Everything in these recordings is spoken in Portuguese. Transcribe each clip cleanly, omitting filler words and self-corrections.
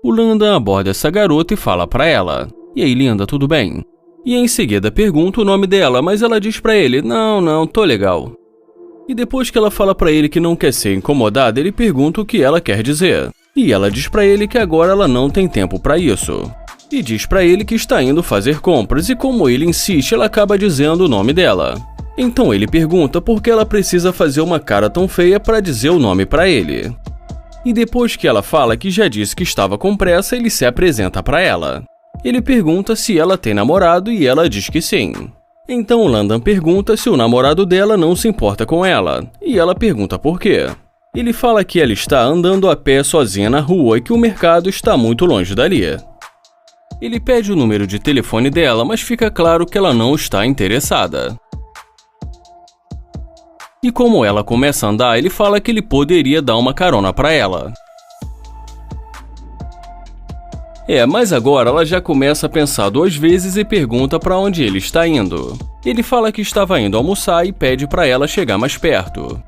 O Landon aborda essa garota e fala pra ela: "E aí, linda, tudo bem?" E em seguida pergunta o nome dela, mas ela diz pra ele: Não, tô legal." E depois que ela fala pra ele que não quer ser incomodada, ele pergunta o que ela quer dizer. E ela diz pra ele que agora ela não tem tempo pra isso. E diz pra ele que está indo fazer compras e como ele insiste, ela acaba dizendo o nome dela. Então ele pergunta por que ela precisa fazer uma cara tão feia pra dizer o nome pra ele. E depois que ela fala que já disse que estava com pressa, ele se apresenta pra ela. Ele pergunta se ela tem namorado e ela diz que sim. Então o Landon pergunta se o namorado dela não se importa com ela, e ela pergunta por quê. Ele fala que ela está andando a pé sozinha na rua e que o mercado está muito longe dali. Ele pede o número de telefone dela, mas fica claro que ela não está interessada. E como ela começa a andar, ele fala que ele poderia dar uma carona para ela. Mas agora ela já começa a pensar 2 vezes e pergunta para onde ele está indo. Ele fala que estava indo almoçar e pede para ela chegar mais perto.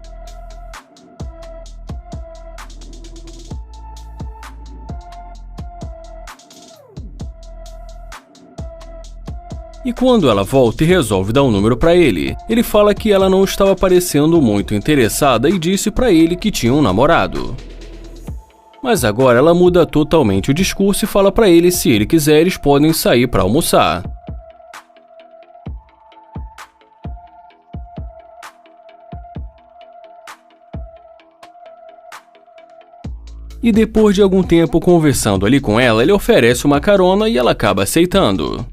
E quando ela volta e resolve dar um número para ele, ele fala que ela não estava parecendo muito interessada e disse para ele que tinha um namorado. Mas agora ela muda totalmente o discurso e fala para ele se ele quiser eles podem sair para almoçar. E depois de algum tempo conversando ali com ela, ele oferece uma carona e ela acaba aceitando.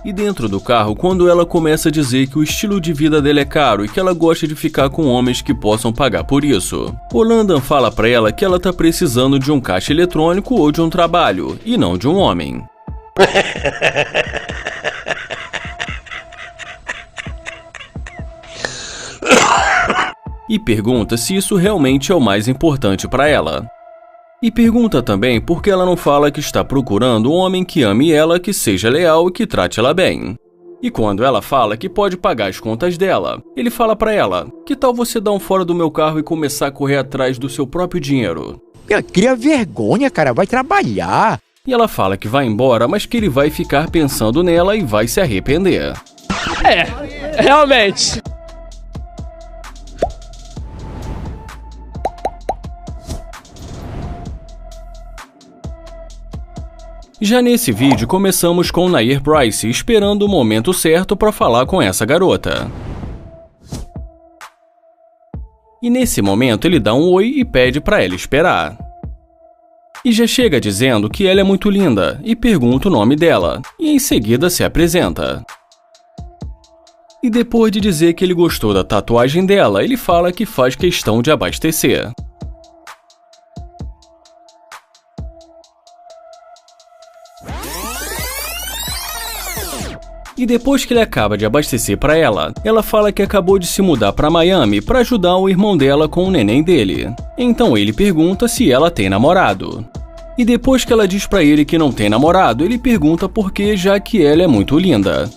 E dentro do carro, quando ela começa a dizer que o estilo de vida dela é caro e que ela gosta de ficar com homens que possam pagar por isso, o Landon fala pra ela que ela tá precisando de um caixa eletrônico ou de um trabalho, e não de um homem. E pergunta se isso realmente é o mais importante pra ela. E pergunta também por que ela não fala que está procurando um homem que ame ela, que seja leal e que trate ela bem. E quando ela fala que pode pagar as contas dela, ele fala pra ela: "Que tal você dar um fora do meu carro e começar a correr atrás do seu próprio dinheiro?" Cria vergonha, cara, vai trabalhar. E ela fala que vai embora, mas que ele vai ficar pensando nela e vai se arrepender. Realmente. Já nesse vídeo, começamos com Nair Bryce esperando o momento certo para falar com essa garota. E nesse momento ele dá um oi e pede para ela esperar. E já chega dizendo que ela é muito linda e pergunta o nome dela, e em seguida se apresenta. E depois de dizer que ele gostou da tatuagem dela, ele fala que faz questão de abastecer. E depois que ele acaba de abastecer para ela, ela fala que acabou de se mudar para Miami para ajudar o irmão dela com o neném dele. Então ele pergunta se ela tem namorado. E depois que ela diz para ele que não tem namorado, ele pergunta por quê, já que ela é muito linda.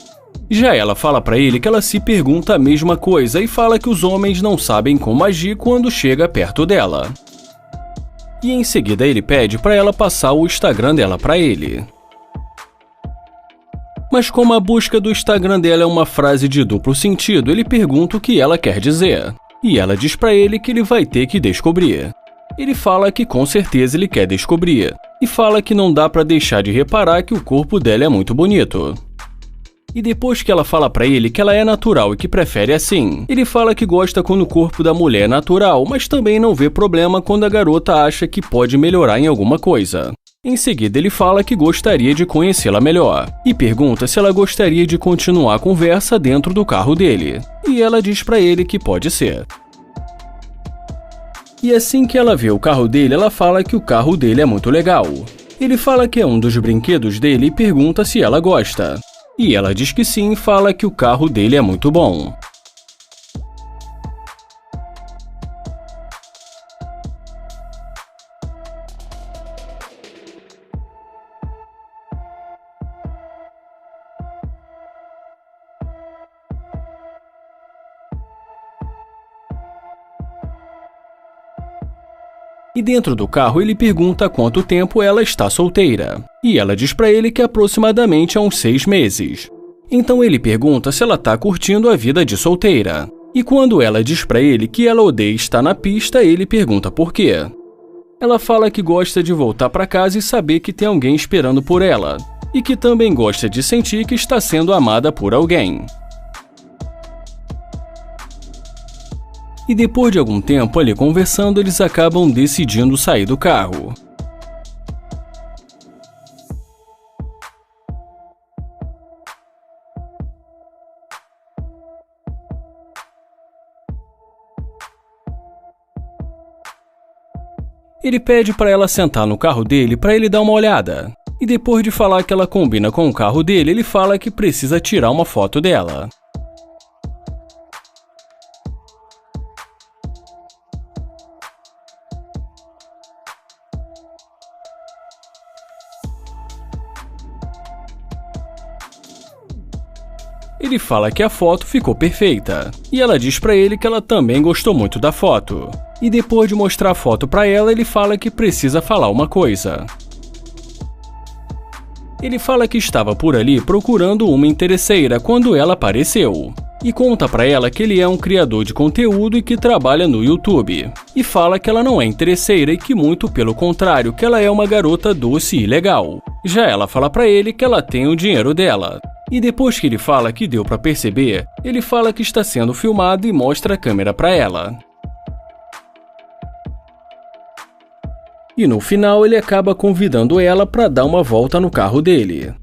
Já ela fala para ele que ela se pergunta a mesma coisa e fala que os homens não sabem como agir quando chega perto dela. E em seguida ele pede para ela passar o Instagram dela para ele. Mas como a busca do Instagram dela é uma frase de duplo sentido, ele pergunta o que ela quer dizer. E ela diz pra ele que ele vai ter que descobrir. Ele fala que com certeza ele quer descobrir. E fala que não dá pra deixar de reparar que o corpo dela é muito bonito. E depois que ela fala pra ele que ela é natural e que prefere assim, ele fala que gosta quando o corpo da mulher é natural, mas também não vê problema quando a garota acha que pode melhorar em alguma coisa. Em seguida, ele fala que gostaria de conhecê-la melhor e pergunta se ela gostaria de continuar a conversa dentro do carro dele. E ela diz pra ele que pode ser. E assim que ela vê o carro dele, ela fala que o carro dele é muito legal. Ele fala que é um dos brinquedos dele e pergunta se ela gosta. E ela diz que sim e fala que o carro dele é muito bom. E dentro do carro ele pergunta há quanto tempo ela está solteira. E ela diz pra ele que aproximadamente há uns 6 meses. Então ele pergunta se ela tá curtindo a vida de solteira. E quando ela diz pra ele que ela odeia estar na pista, ele pergunta por quê. Ela fala que gosta de voltar pra casa e saber que tem alguém esperando por ela. E que também gosta de sentir que está sendo amada por alguém. E depois de algum tempo ali conversando, eles acabam decidindo sair do carro. Ele pede para ela sentar no carro dele para ele dar uma olhada. E depois de falar que ela combina com o carro dele, ele fala que precisa tirar uma foto dela. Ele fala que a foto ficou perfeita, e ela diz pra ele que ela também gostou muito da foto. E depois de mostrar a foto pra ela, ele fala que precisa falar uma coisa. Ele fala que estava por ali procurando uma interesseira quando ela apareceu. E conta pra ela que ele é um criador de conteúdo e que trabalha no YouTube. E fala que ela não é interesseira e que muito pelo contrário, que ela é uma garota doce e legal. Já ela fala pra ele que ela tem o dinheiro dela. E depois que ele fala que deu pra perceber, ele fala que está sendo filmado e mostra a câmera pra ela. E no final ele acaba convidando ela pra dar uma volta no carro dele.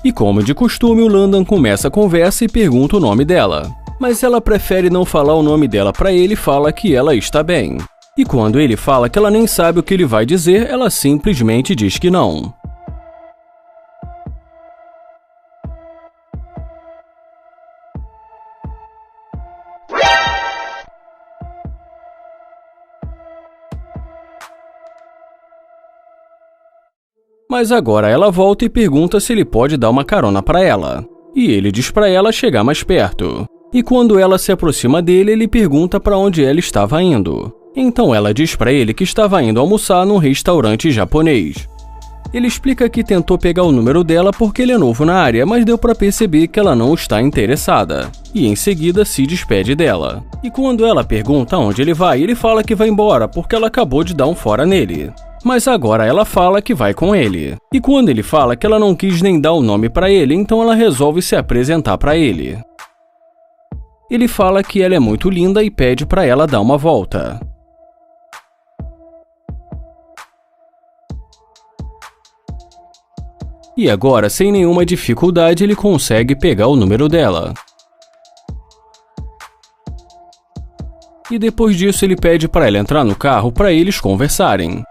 E como de costume, o Landon começa a conversa e pergunta o nome dela. Mas ela prefere não falar o nome dela pra ele e fala que ela está bem. E quando ele fala que ela nem sabe o que ele vai dizer, ela simplesmente diz que não. Mas agora ela volta e pergunta se ele pode dar uma carona para ela. E ele diz para ela chegar mais perto. E quando ela se aproxima dele, ele pergunta para onde ela estava indo. Então ela diz para ele que estava indo almoçar num restaurante japonês. Ele explica que tentou pegar o número dela porque ele é novo na área, mas deu para perceber que ela não está interessada. E em seguida se despede dela. E quando ela pergunta onde ele vai, ele fala que vai embora porque ela acabou de dar um fora nele. Mas agora ela fala que vai com ele. E quando ele fala que ela não quis nem dar o nome para ele, então ela resolve se apresentar para ele. Ele fala que ela é muito linda e pede para ela dar uma volta. E agora, sem nenhuma dificuldade, ele consegue pegar o número dela. E depois disso ele pede para ela entrar no carro para eles conversarem.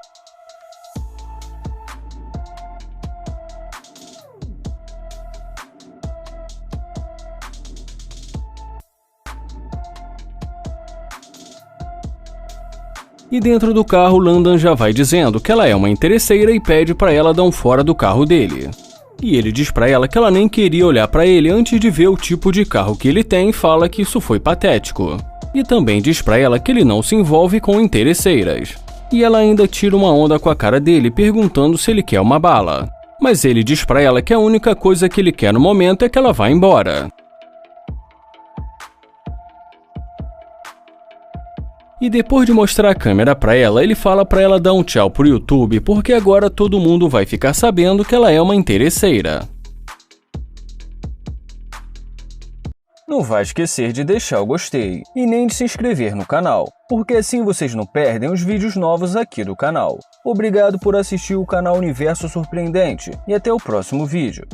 E dentro do carro, Landon já vai dizendo que ela é uma interesseira e pede para ela dar um fora do carro dele. E ele diz para ela que ela nem queria olhar para ele antes de ver o tipo de carro que ele tem e fala que isso foi patético. E também diz para ela que ele não se envolve com interesseiras. E ela ainda tira uma onda com a cara dele perguntando se ele quer uma bala. Mas ele diz para ela que a única coisa que ele quer no momento é que ela vá embora. E depois de mostrar a câmera pra ela, ele fala pra ela dar um tchau pro YouTube, porque agora todo mundo vai ficar sabendo que ela é uma interesseira. Não vai esquecer de deixar o gostei e nem de se inscrever no canal, porque assim vocês não perdem os vídeos novos aqui do canal. Obrigado por assistir o canal Universo Surpreendente e até o próximo vídeo.